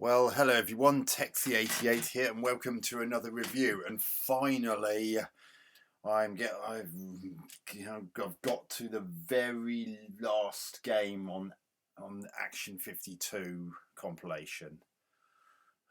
Well, hello everyone, Texie88 here, and welcome to another review. And finally, I've got to the very last game on Action 52 compilation.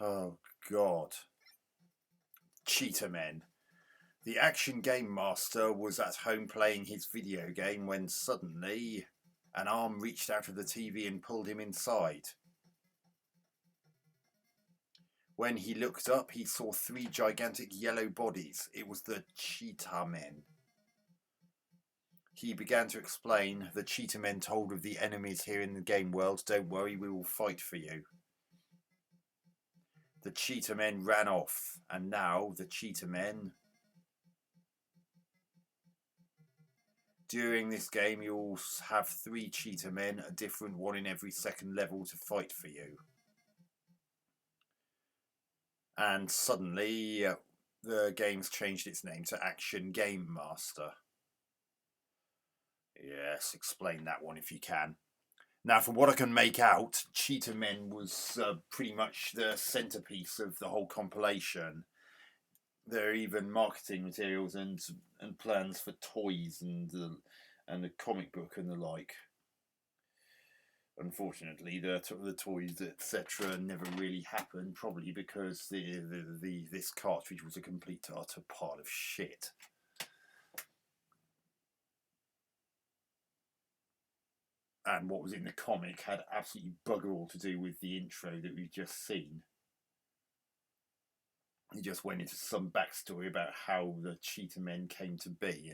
Oh God, Cheetahmen. The Action Game Master was at home playing his video game when suddenly an arm reached out of the TV and pulled him inside. When he looked up, he saw three gigantic yellow bodies. It was the Cheetahmen. He began to explain. The Cheetahmen told of the enemies here in the game world. Don't worry, we will fight for you. The Cheetahmen ran off, and now the Cheetahmen... During this game, you'll have three Cheetahmen, a different one in every second level, to fight for you. And suddenly, the game's changed its name to Action Game Master. Yes, explain that one if you can. Now, from what I can make out, Cheetahmen was pretty much the centrepiece of the whole compilation. There are even marketing materials and plans for toys and a comic book and the like. Unfortunately, the toys, etc., never really happened, probably because this cartridge was a complete utter pile of shit. And what was in the comic had absolutely bugger all to do with the intro that we've just seen. He just went into some backstory about how the Cheetahmen came to be,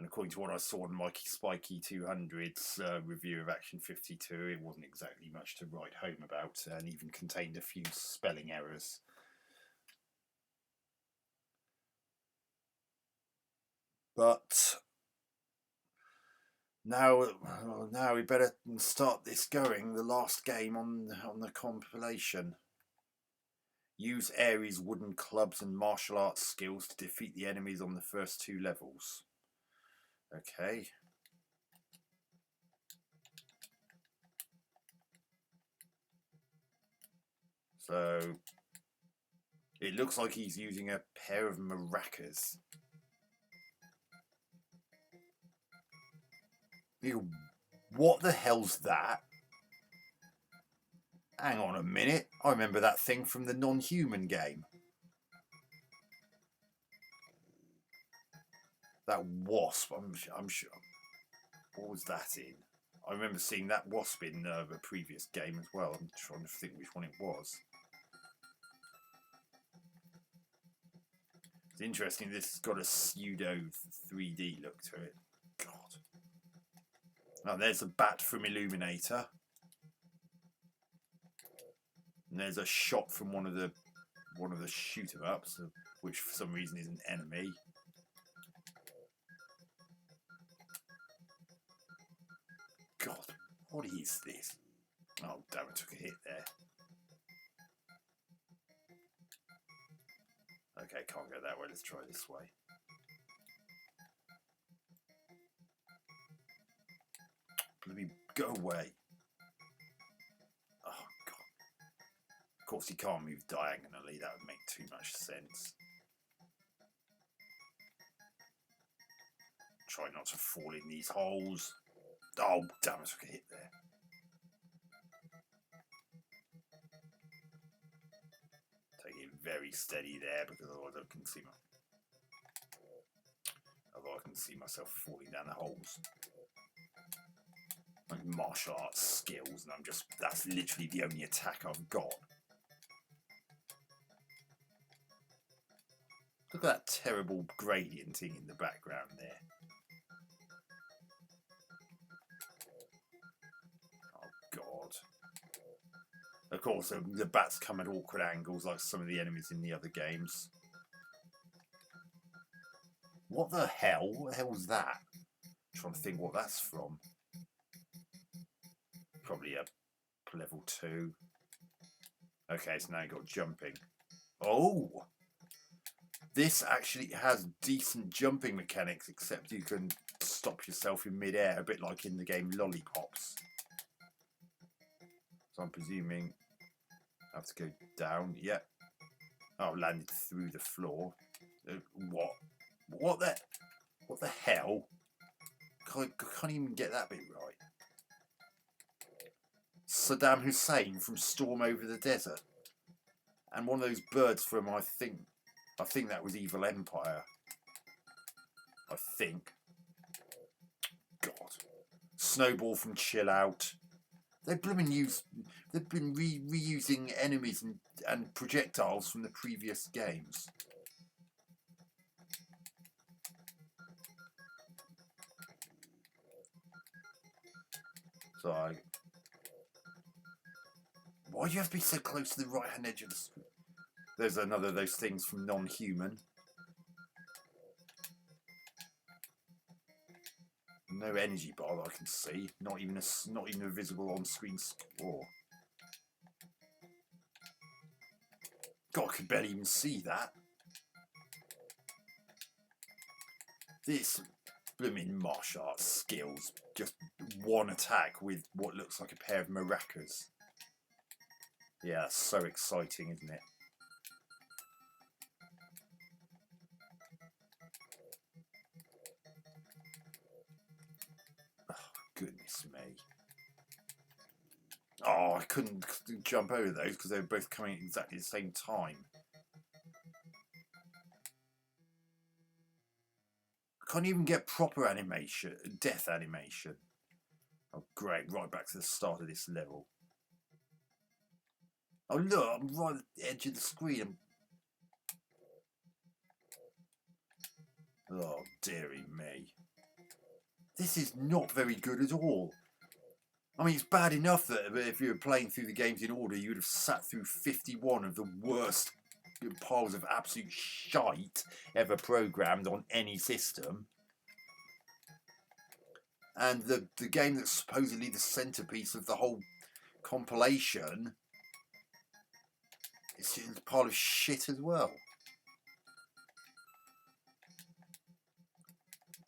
and according to what I saw in Mikey Spikey 200's review of Action 52, it wasn't exactly much to write home about, and even contained a few spelling errors. But now we better start this going. The last game on the compilation. Use Ares wooden clubs and martial arts skills to defeat the enemies on the first two levels. Okay. So it looks like he's using a pair of maracas. What the hell's that? Hang on a minute. I remember that thing from the non-human game. That wasp, I'm sure. What was that in? I remember seeing that wasp in a previous game as well. I'm trying to think which one it was. It's interesting, this has got a pseudo 3D look to it. God. Oh, there's a bat from Illuminator. And there's a shot from one of the shoot-em-ups, which for some reason is an enemy. God, what is this? Oh, damn, I took a hit there. Okay, can't go that way. Let's try this way. Let me go away. Oh, God. Of course, he can't move diagonally. That would make too much sense. Try not to fall in these holes. Oh, damn, I took a hit there. Take it very steady there, because otherwise I can see myself falling down the holes. Like martial arts skills, and that's literally the only attack I've got. Look at that terrible gradient thing in the background there. Of course, the bats come at awkward angles like some of the enemies in the other games. What the hell? What the hell was that? I'm trying to think what that's from. Probably a level 2. Okay, so now you got jumping. Oh! This actually has decent jumping mechanics, except you can stop yourself in mid-air, a bit like in the game Lollipops. So I'm presuming I have to go down. Yep. Oh, landed through the floor. What? What the hell? Can't even get that bit right. Saddam Hussein from Storm Over the Desert. And one of those birds from, I think that was Evil Empire. I think. God. Snowball from Chill Out. They've been reusing enemies and projectiles from the previous games. So why do you have to be so close to the right hand edge of the screen? There's another of those things from Non-Human. No energy bar that I can see. Not even a visible on-screen score. God, I could barely even see that. This blooming martial arts skills. Just one attack with what looks like a pair of maracas. Yeah, that's so exciting, isn't it? Oh, goodness me. Oh, I couldn't jump over those because they were both coming at exactly the same time. I can't even get proper animation, death animation. Oh, great, right back to the start of this level. Oh, look, I'm right at the edge of the screen. Oh, dearie me. This is not very good at all. I mean, it's bad enough that if you were playing through the games in order, you would have sat through 51 of the worst piles of absolute shite ever programmed on any system. And the game that's supposedly the centrepiece of the whole compilation, it's a pile of shit as well.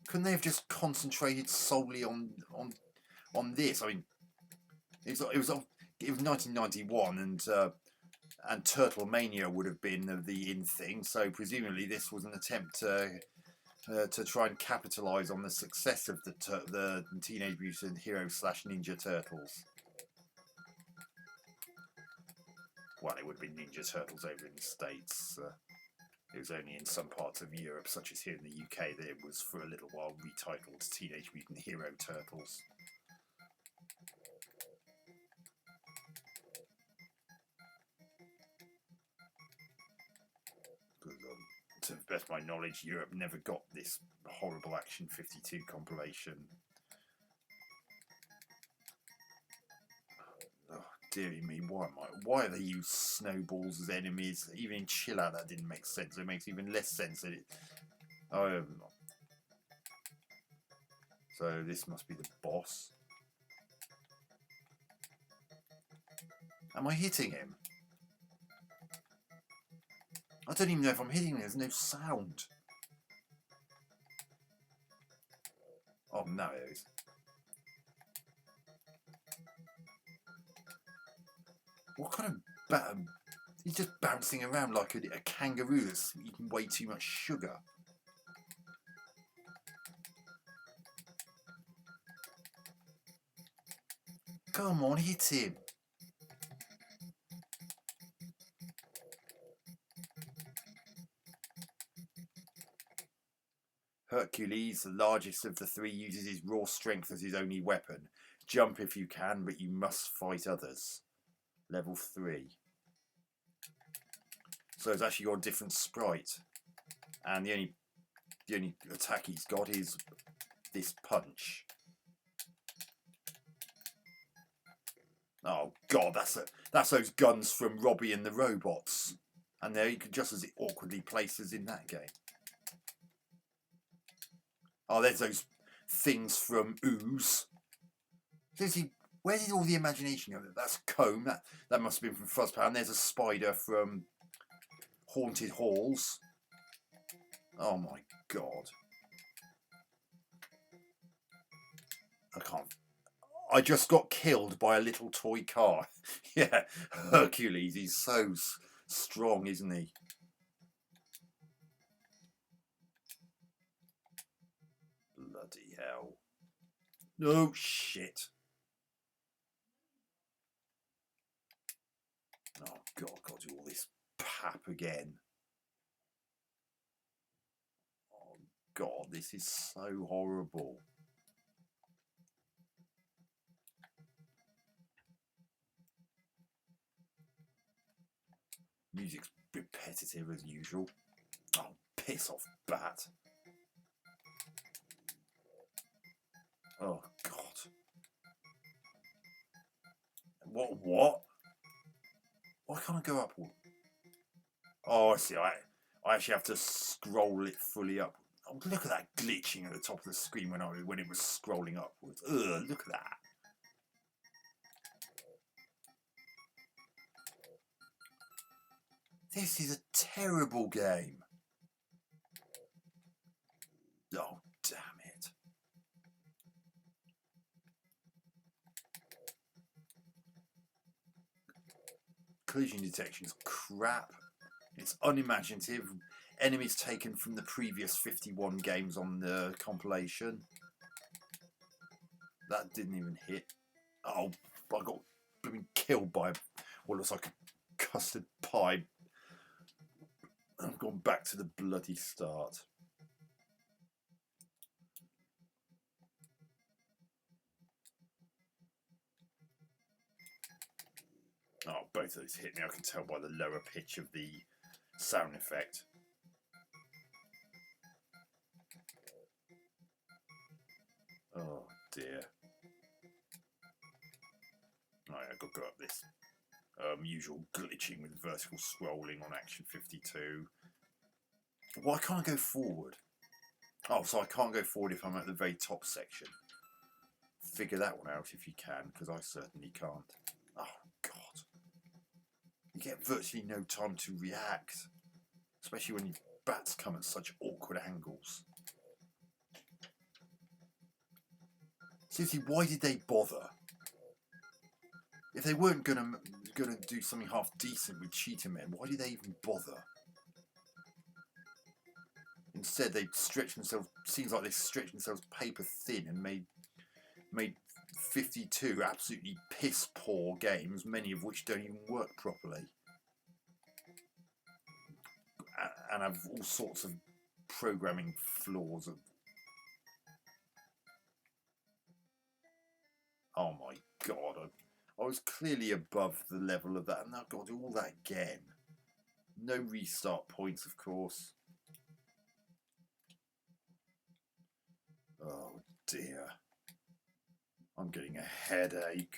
Couldn't they have just concentrated solely on this? I mean, it was 1991, and Turtle Mania would have been the in thing. So presumably this was an attempt to try and capitalise on the success of the Teenage Mutant Hero / Ninja Turtles. Well, it would have been Ninja Turtles over in the States. It was only in some parts of Europe, such as here in the UK, that it was for a little while retitled Teenage Mutant Hero Turtles. To the best of my knowledge, Europe never got this horrible Action 52 compilation. Oh, dearie me, why do they use snowballs as enemies? Even in Chill Out, that didn't make sense. It makes even less sense. So this must be the boss. Am I hitting him? I don't even know if I'm hitting him. There's no sound. Oh, now it is. What kind of he's just bouncing around like a kangaroo that's eaten way too much sugar. Come on, hit him. Hercules, the largest of the three, uses his raw strength as his only weapon. Jump if you can, but you must fight others. Level 3. So it's actually got a different sprite. And the only attack he's got is this punch. Oh god, that's those guns from Robbie and the Robots. And they're just as awkwardly placed as in that game. Oh, there's those things from Ooze. Seriously, where did all the imagination go? That's Comb. That must have been from Fuzzpower. And there's a spider from Haunted Halls. Oh my god. I can't. I just got killed by a little toy car. Yeah, Hercules, he's so strong, isn't he? Bloody hell. No shit. Oh God, I've got to do all this pap again. Oh God, this is so horrible. Music's repetitive as usual. Oh, piss off, bat. Oh God. What? Why can't I go up? Oh, I see. I actually have to scroll it fully up. Oh, look at that glitching at the top of the screen when it was scrolling upwards. Ugh, look at that. This is a terrible game. Oh, damn it. Collision detection is crap. It's unimaginative. Enemies taken from the previous 51 games on the compilation. That didn't even hit. Oh, I got being killed by what looks like a custard pie. I've gone back to the bloody start. Oh, both of those hit me. I can tell by the lower pitch of the sound effect. Oh dear. Right, I've got to go up this usual glitching with vertical scrolling on Action 52. Why can't I go forward? Oh, so I can't go forward if I'm at the very top section. Figure that one out if you can, because I certainly can't. Oh, God. You get virtually no time to react, especially when bats come at such awkward angles. Seriously, why did they bother? If they weren't gonna do something half decent with Cheetahmen, why did they even bother? Instead, they stretched themselves. Seems like they stretched themselves paper thin and made 52 absolutely piss poor games, many of which don't even work properly, and have all sorts of programming flaws. Oh my God! I was clearly above the level of that, and I've got to do all that again. No restart points, of course. Oh dear. I'm getting a headache.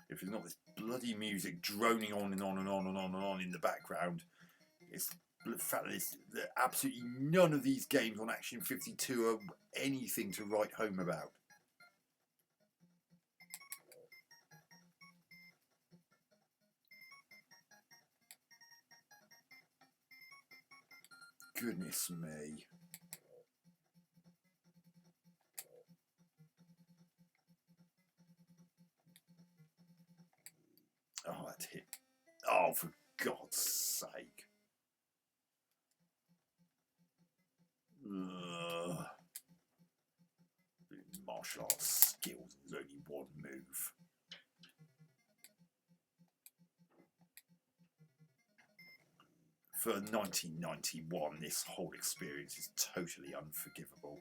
If it's not this bloody music droning on and on and on and on and on in the background, it's the fact that absolutely none of these games on Action 52 are anything to write home about. Goodness me. Oh, that hit. Oh, for God's sake. Ugh. Martial arts skills, there's only one move. For 1991, this whole experience is totally unforgivable.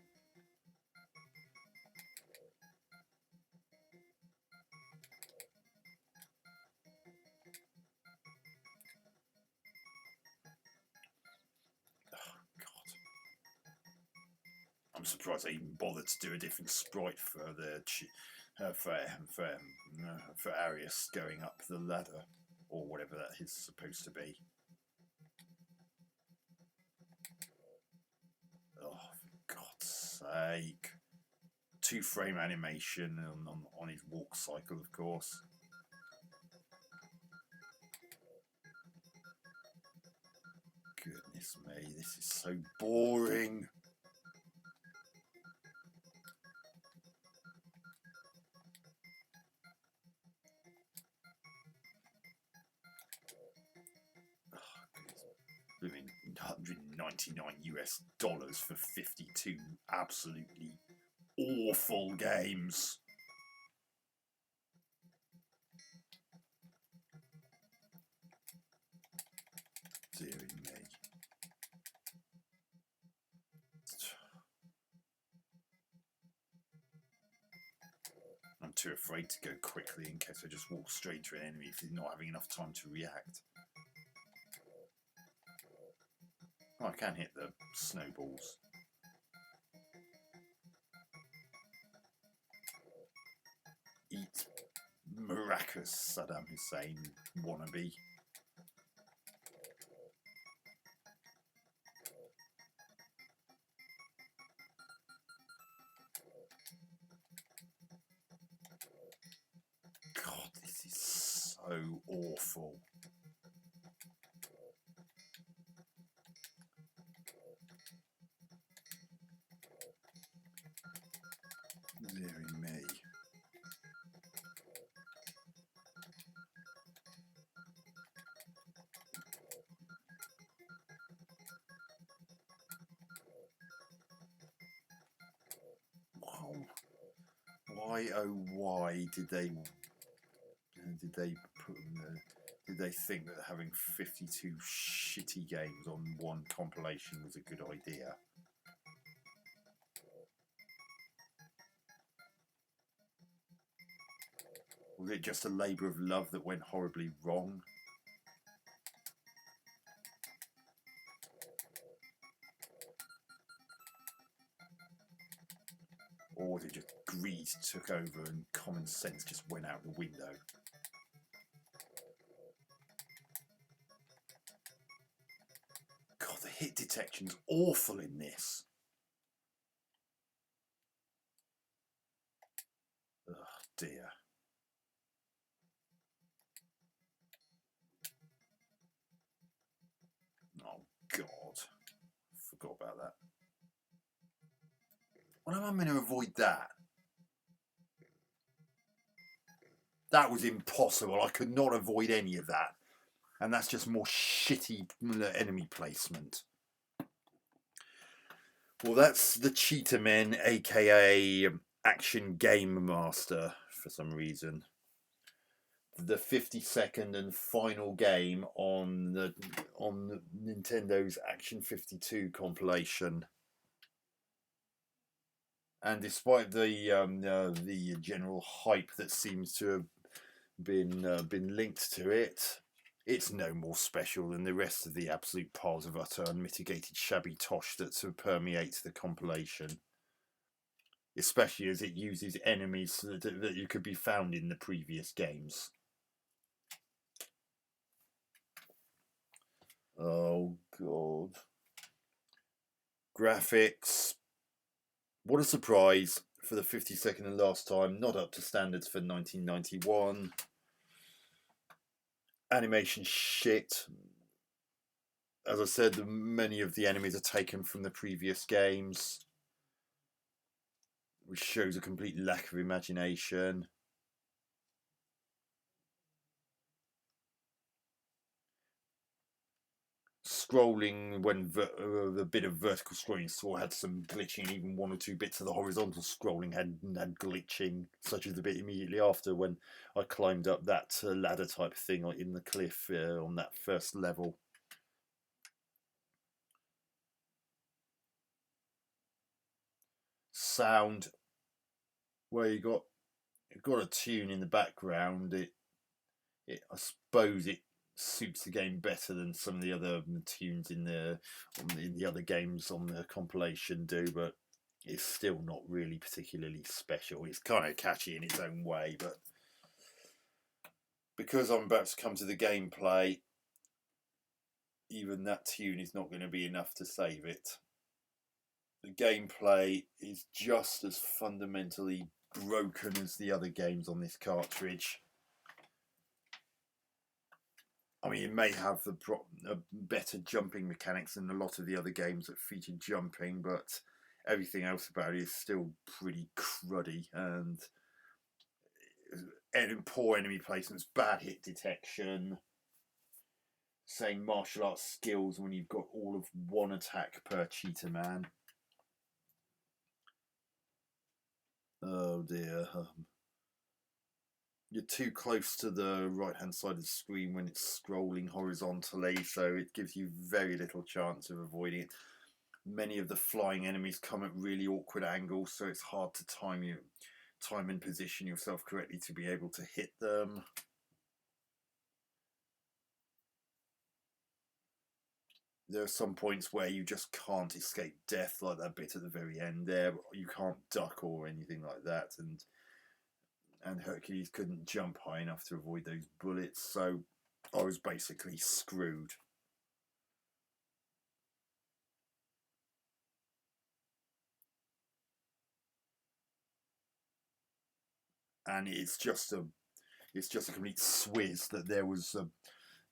I'm surprised they even bothered to do a different sprite for the for Arius going up the ladder, or whatever that is supposed to be. Oh, for God's sake! 2-frame animation on his walk cycle, of course. Goodness me, this is so boring. $199 US for 52 absolutely awful games. Dear me. I'm too afraid to go quickly in case I just walk straight to an enemy if he's not having enough time to react. Oh, I can hit the snowballs. Eat Maracas, Saddam Hussein wannabe. God, this is so awful. Dear me. Why oh why did they put in the, did they think that having 52 shitty games on one compilation was a good idea? Was it just a labour of love that went horribly wrong? Or was it just greed took over and common sense just went out the window? God, the hit detection's awful in this. Oh dear. Oh God. Forgot about that. Well, am I meant to avoid that? That was impossible. I could not avoid any of that. And that's just more shitty enemy placement. Well, that's the Cheetahmen, aka Action Game Master, for some reason. The 52nd and final game on Nintendo's Action 52 compilation. And despite the general hype that seems to have been linked to it, it's no more special than the rest of the absolute piles of utter unmitigated shabby tosh that permeates the compilation. Especially as it uses enemies that you could be found in the previous games. Oh God. Graphics. What a surprise for the 52nd and last time. Not up to standards for 1991. Animation shit. As I said, many of the enemies are taken from the previous games, which shows a complete lack of imagination. Scrolling, when the bit of vertical scrolling saw had some glitching, even one or two bits of the horizontal scrolling had glitching, such as the bit immediately after when I climbed up that ladder type thing in the cliff on that first level. Sound, where you got a tune in the background, I suppose it suits the game better than some of the other tunes in the other games on the compilation do, but it's still not really particularly special. It's kind of catchy in its own way, but because I'm about to come to the gameplay, even that tune is not going to be enough to save it. The gameplay is just as fundamentally broken as the other games on this cartridge. I mean, it may have better jumping mechanics than a lot of the other games that feature jumping, but everything else about it is still pretty cruddy and poor enemy placements, bad hit detection, saying martial arts skills when you've got all of one attack per Cheetaman. Oh dear. You're too close to the right hand side of the screen when it's scrolling horizontally, so it gives you very little chance of avoiding it. Many of the flying enemies come at really awkward angles, so it's hard to time and position yourself correctly to be able to hit them. There are some points where you just can't escape death, like that bit at the very end there. You can't duck or anything like that, and Hercules couldn't jump high enough to avoid those bullets, so I was basically screwed. And it's just a complete swizz that there was a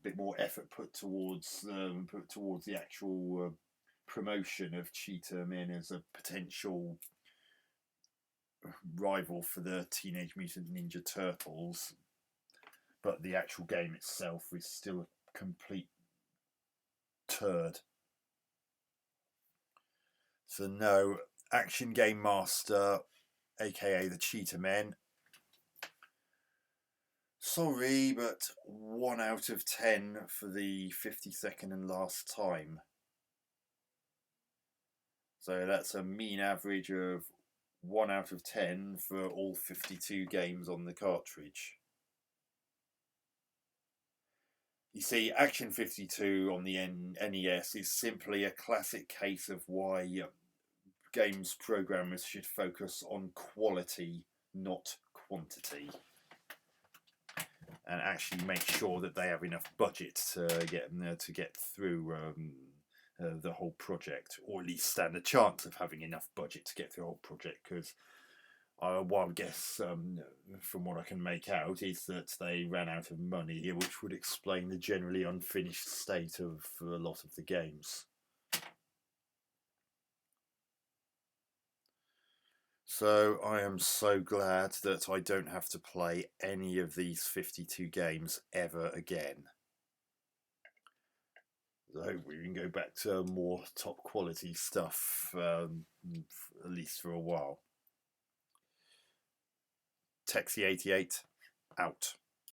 bit more effort put towards the actual promotion of Cheetahmen as a potential rival for the Teenage Mutant Ninja Turtles, but the actual game itself is still a complete turd. So no, Action Game Master, aka the Cheetahmen. Sorry, but 1 out of 10 for the 52nd and last time. So that's a mean average of 1 out of 10 for all 52 games on the cartridge. You see, Action 52 on the NES is simply a classic case of why games programmers should focus on quality, not quantity, and actually make sure that they have enough budget to get through the whole project, or at least stand a chance of having enough budget to get through the whole project. Because one guess from what I can make out is that they ran out of money, which would explain the generally unfinished state of a lot of the games. So I am so glad that I don't have to play any of these 52 games ever again. So we can go back to more top quality stuff, at least for a while. Texie88 out.